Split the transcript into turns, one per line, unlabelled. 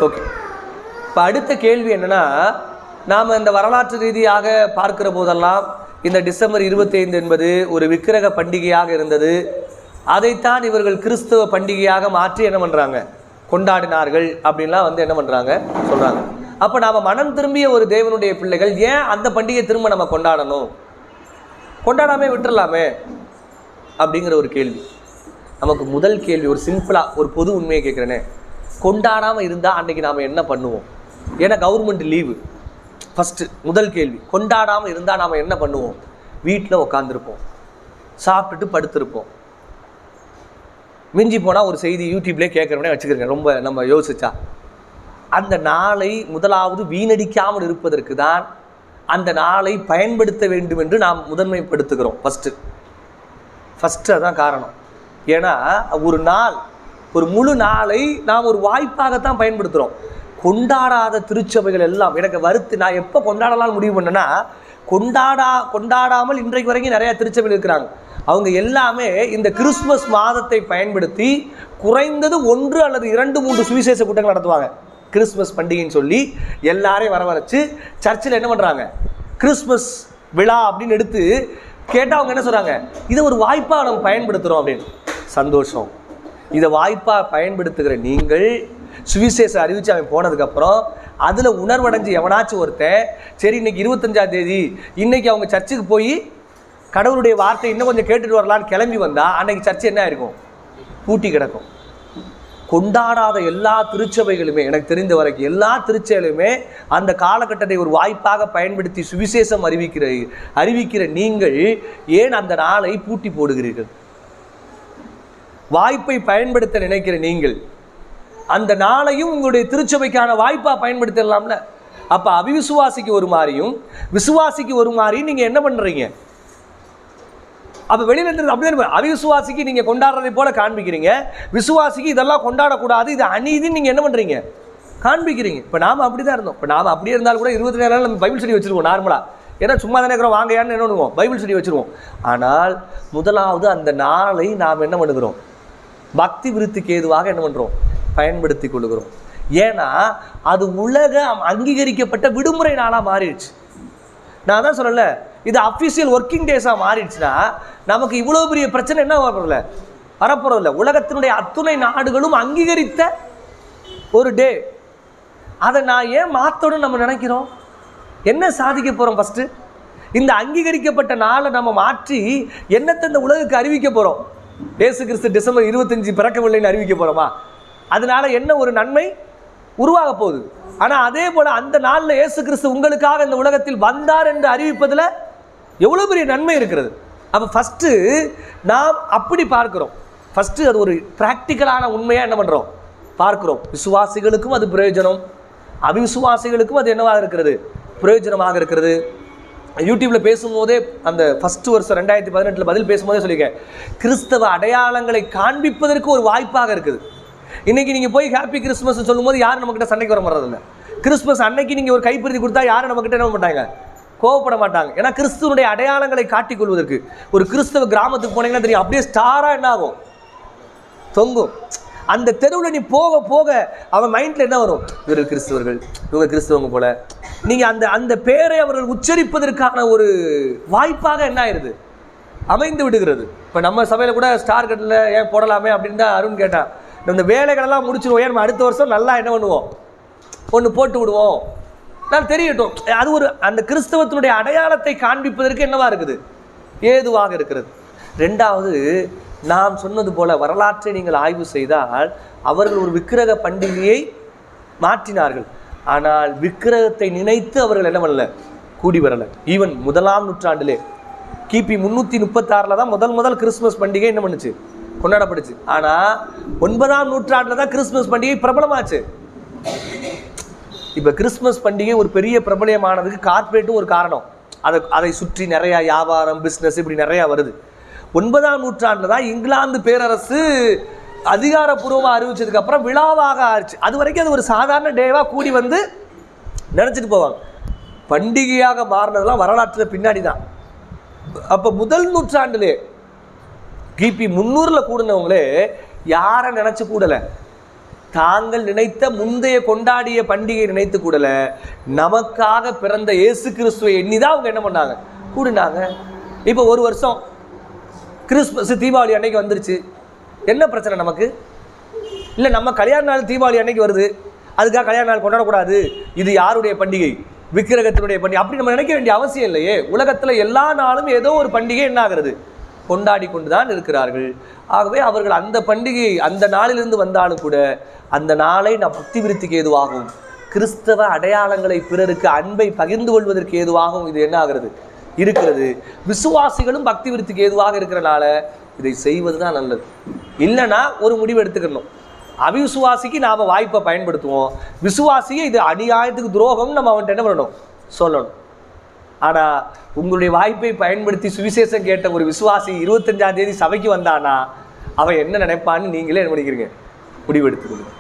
Okay, இப்போ அடுத்த கேள்வி என்னன்னா, நாம் இந்த வரலாற்று ரீதியாக பார்க்கிற போதெல்லாம் இந்த டிசம்பர் 25 என்பது ஒரு விக்கிரக பண்டிகையாக இருந்தது. அதைத்தான் இவர்கள் கிறிஸ்தவ பண்டிகையாக மாற்றி என்ன பண்ணுறாங்க, கொண்டாடினார்கள் அப்படின்லாம் என்ன பண்ணுறாங்க, சொல்கிறாங்க. அப்போ நாம் மனம் திரும்பிய ஒரு தேவனுடைய பிள்ளைகள் ஏன் அந்த பண்டிகை திரும்ப நம்ம கொண்டாடணும், கொண்டாடாமே விட்டுறலாமே அப்படிங்கிற ஒரு கேள்வி நமக்கு முதல் கேள்வி. ஒரு சிம்பிளாக ஒரு பொது உண்மையை கேட்குறேனே, கொண்டாடாமல் இருந்தால் அன்றைக்கி நாம் என்ன பண்ணுவோம்? ஏன்னா கவர்மெண்ட் லீவு. ஃபஸ்ட்டு முதல் கேள்வி, கொண்டாடாமல் இருந்தால் நாம் என்ன பண்ணுவோம்? வீட்டில் உட்காந்துருப்போம், சாப்பிட்டுட்டு படுத்திருப்போம். மிஞ்சி போனால் ஒரு செய்தி யூடியூப்லேயே கேட்குறவனே வச்சுக்கிறேங்க. ரொம்ப நம்ம யோசிச்சா அந்த நாளை முதலாவது வீணடிக்காமல் இருப்பதற்கு தான் அந்த நாளை பயன்படுத்த வேண்டும் என்று நாம் முதன்மைப்படுத்துகிறோம். ஃபஸ்ட்டு அதுதான் காரணம். ஏன்னா ஒரு நாள், ஒரு முழு நாளை நாம் ஒரு வாய்ப்பாகத்தான் பயன்படுத்துகிறோம். கொண்டாடாத திருச்சபைகள் எல்லாம் எனக்கு வருத்து. நான் எப்போ கொண்டாடலாம்னு முடிவு பண்ணேன்னா, கொண்டாடாமல் இன்றைக்கு வரைக்கும் நிறையா திருச்சபைகள் இருக்கிறாங்க. அவங்க எல்லாமே இந்த கிறிஸ்துமஸ் மாதத்தை பயன்படுத்தி குறைந்தது 1 அல்லது 2 3 சுவிசேஷ கூட்டங்கள் நடத்துவாங்க. கிறிஸ்துமஸ் பண்டிகைன்னு சொல்லி எல்லாரையும் வரவழைச்சு சர்ச்சில் என்ன பண்ணுறாங்க, கிறிஸ்துமஸ் விழா அப்படின்னு எடுத்து கேட்டால் அவங்க என்ன சொல்கிறாங்க, இதை ஒரு வாய்ப்பாக நம்ம பயன்படுத்துகிறோம் அப்படின்னு. சந்தோஷம். இதை வாய்ப்பாக பயன்படுத்துகிற நீங்கள் சுவிசேஷம் அறிவித்து அவன் போனதுக்கப்புறம் அதில் உணர்வடைஞ்சு எவனாச்சும் ஒருத்தன் சரி இன்னைக்கு 25ஆம் தேதி இன்னைக்கு அவங்க சர்ச்சுக்கு போய் கடவுளுடைய வார்த்தை இன்னும் கொஞ்சம் கேட்டுட்டு வரலான்னு கிளம்பி வந்தால் அன்னைக்கு சர்ச்சு என்ன இருக்கும், பூட்டி கிடக்கும். கொண்டாடாத எல்லா திருச்சபைகளுமே, எனக்கு தெரிந்த வரைக்கும் எல்லா திருச்சபைகளுமே அந்த காலகட்டத்தை ஒரு வாய்ப்பாக பயன்படுத்தி சுவிசேஷம் அறிவிக்கிற நீங்கள் ஏன் அந்த நாளை பூட்டி போடுகிறீர்கள்? வாய்ப்பை பயன்படுத்த நினைக்கிற நீங்கள் அந்த நாளையும் உங்களுடைய திருச்சபைக்கான வாய்ப்பாக பயன்படுத்தலாம்ல. அப்போ அவிசுவாசிக்கு ஒரு மாதிரியும் விசுவாசிக்கு ஒரு மாதிரியும் நீங்கள் என்ன பண்ணுறீங்க? அப்போ வெளியில் இருந்து அப்படியே அவிசுவாசிக்கு நீங்கள் கொண்டாடுறதை போல காண்பிக்கிறீங்க, விசுவாசிக்கு இதெல்லாம் கொண்டாடக்கூடாது, இது அநீதின்னு நீங்கள் என்ன பண்ணுறீங்க, காண்பிக்கிறீங்க. இப்போ நாம் அப்படி தான் இருந்தோம். இப்போ நாம் அப்படியே இருந்தாலும் கூட 24 நாள் நம்ம பைபிள் ஸ்டடி வச்சுருவோம் நார்மலாக. ஏன்னா சும்மா தானே இருக்கிறோம், வாங்கையான்னு என்ன பண்ணுவோம், பைபிள் ஸ்டடி வச்சுருவோம். ஆனால் முதலாவது அந்த நாளை நாம் என்ன பண்ணுகிறோம், பக்தி விருத்திக்கு ஏதுவாக என்ன பண்ணுறோம், பயன்படுத்தி கொள்ளுகிறோம். ஏன்னா அது உலக அங்கீகரிக்கப்பட்ட விடுமுறை நாளாக மாறிடுச்சு. நான் தான் சொல்லலை, இது அஃபிஷியல் ஒர்க்கிங் டேஸாக மாறிடுச்சுன்னா நமக்கு இவ்வளோ பெரிய பிரச்சனை என்ன வரப்போறதில்ல. உலகத்தினுடைய அத்துணை நாடுகளும் அங்கீகரித்த ஒரு டே. அதை நான் ஏன் மாற்றணும்னு நம்ம நினைக்கிறோம்? என்ன சாதிக்க போகிறோம்? ஃபஸ்ட்டு இந்த அங்கீகரிக்கப்பட்ட நாளை நம்ம மாற்றி என்னத்தை இந்த உலகுக்கு அறிவிக்க போகிறோம்? இயேசு கிறிஸ்து டிசம்பர் 25 பிறக்கவில்லைன்னு அறிவிக்க போகிறோமா? அதனால என்ன ஒரு நன்மை உருவாக போகுது? ஆனால் அதே போல் அந்த நாளில் இயேசு கிறிஸ்து உங்களுக்காக இந்த உலகத்தில் வந்தார் என்று அறிவிப்பதில் எவ்வளோ பெரிய நன்மை இருக்கிறது. அப்போ ஃபஸ்ட்டு நாம் அப்படி பார்க்குறோம். ஃபஸ்ட்டு அது ஒரு ப்ராக்டிக்கலான உண்மையாக என்ன பண்ணுறோம், பார்க்குறோம். விசுவாசிகளுக்கும் அது பிரயோஜனம், அவிசுவாசிகளுக்கும் அது என்னவாக இருக்கிறது, பிரயோஜனமாக இருக்கிறது. யூடியூப்பில் பேசும்போதே அந்த ஃபஸ்ட்டு வருஷம் 2018 பதில் பேசும்போதே சொல்லியிருக்கேன், கிறிஸ்தவ அடையாளங்களை காண்பிப்பதற்கு ஒரு வாய்ப்பாக இருக்குது. இன்றைக்கி நீங்கள் போய் ஹாப்பி கிறிஸ்மஸ் சொல்லும்போது யாரும் நம்மக்கிட்ட சண்டைக்கு வர மாட்டதில்லை. கிறிஸ்மஸ் அன்னைக்கு நீங்கள் ஒரு கைப்பிரதி கொடுத்தா யாரும் நம்மக்கிட்ட என்ன மாட்டாங்க, கோவப்பட மாட்டாங்க. ஏன்னா கிறிஸ்துவனுடைய அடையாளங்களை காட்டிக்கொள்வதற்கு ஒரு கிறிஸ்தவ கிராமத்துக்கு போனீங்கன்னா தெரியும், அப்படியே ஸ்டாராக என்ன ஆகும், தொங்கும். அந்த தெருவில் நீ போக போக அவன் மைண்டில் என்ன வரும், இவர்கள் கிறிஸ்தவர்கள், இவங்க கிறிஸ்தவங்க போல. நீங்கள் அந்த பேரை அவர்கள் உச்சரிப்பதற்கான ஒரு வாய்ப்பாக என்ன ஆயிடுது, அமைந்து விடுகிறது. இப்போ நம்ம சபையில் கூட ஸ்டார் கட்டில் ஏன் போடலாமே அப்படின்னு தான் அருண் கேட்டான். இந்த வேலைகளெல்லாம் முடிச்சிடுவோம், ஏன் நம்ம அடுத்த வருஷம் நல்லா என்ன பண்ணுவோம், ஒன்று போட்டு விடுவோம், நான் தெரியட்டும். அது ஒரு அந்த கிறிஸ்தவத்தினுடைய அடையாளத்தை காண்பிப்பதற்கு என்னவாக இருக்குது, ஏதுவாக இருக்கிறது. ரெண்டாவது, நாம் சொன்னது போல வரலாற்றை நீங்கள் ஆய்வு செய்தால் அவர்கள் ஒரு விக்கிரக பண்டிகையை மாற்றினார்கள். ஆனால் விக்கிரகத்தை நினைத்து அவர்கள் என்ன பண்ணல, கூடி வரலை. ஈவன் 1ஆம் நூற்றாண்டிலே கிபி 336 தான் முதல் கிறிஸ்துமஸ் பண்டிகை என்ன பண்ணுச்சு, கொண்டாடப்படுச்சு. ஆனால் 9ஆம் நூற்றாண்டில் தான் கிறிஸ்துமஸ் பண்டிகை பிரபலமாச்சு. இப்போ கிறிஸ்துமஸ் பண்டிகை ஒரு பெரிய பிரபலமானதுக்கு கார்ப்பரேட்டும் ஒரு காரணம். அதை சுற்றி நிறையா வியாபாரம், பிஸ்னஸ் இப்படி நிறையா வருது. 9ஆம் நூற்றாண்டில் தான் இங்கிலாந்து பேரரசு அதிகாரப்பூர்வமாக அறிவிச்சதுக்கப்புறம் விழாவாக ஆச்சு. அது வரைக்கும் அது ஒரு சாதாரண டேவாக கூடி வந்து நினச்சிட்டு போவாங்க. பண்டிகையாக மாறினதெல்லாம் வரலாற்றில் பின்னாடி தான். அப்போ முதல் நூற்றாண்டிலே கிபி 300 கூடினவங்களே யாரை நினச்சி கூடலை, தாங்கள் நினைத்த முந்தைய கொண்டாடிய பண்டிகை நினைத்து கூடல, நமக்காக பிறந்த இயேசு கிறிஸ்துவை எண்ணிதான் அவங்க என்ன பண்ணாங்க, கூடினாங்க. இப்போ ஒரு வருஷம் கிறிஸ்மஸ் தீபாவளி அன்னைக்கு வந்துருச்சு, என்ன பிரச்சனை நமக்கு? இல்லை நம்ம கல்யாண நாள் தீபாவளி அன்னைக்கு வருது, அதுக்காக கல்யாண நாள் கொண்டாடக்கூடாது, இது யாருடைய பண்டிகை, விக்கிரகத்தினுடைய பண்டிகை, அப்படி நம்ம நினைக்க வேண்டிய அவசியம் இல்லையே. உலகத்தில் எல்லா நாளும் ஏதோ ஒரு பண்டிகை என்ன ஆகிறது, கொண்டாடி கொண்டு தான் இருக்கிறார்கள். ஆகவே அவர்கள் அந்த பண்டிகை அந்த நாளிலிருந்து வந்தாலும் கூட அந்த நாளை நம் பக்தி விருத்திக்கு ஏதுவாகும், கிறிஸ்தவ அடையாளங்களை பிறருக்கு அன்பை பகிர்ந்து கொள்வதற்கு ஏதுவாகவும் இது என்ன ஆகிறது இருக்கிறது. விசுவாசிகளும் பக்தி விருத்திக்கு ஏதுவாக இருக்கிறனால இதை செய்வது தான் நல்லது. இல்லைன்னா ஒரு முடிவு எடுத்துக்கணும், அவிசுவாசிக்கு நாம் வாய்ப்பை பயன்படுத்துவோம், விசுவாசியை இது அநியாயத்துக்கு துரோகம் நம்ம அவன்கிட்ட என்ன பண்ணணும், சொல்லணும். ஆனால் உங்களுடைய வாய்ப்பை பயன்படுத்தி சுவிசேஷம் கேட்ட ஒரு விசுவாசி 25ஆம் தேதி சபைக்கு வந்தானா அவன் என்ன நினைப்பான்னு நீங்களே என்ன பண்ணிக்கிறீங்க, முடிவெடுத்துக்கணும்.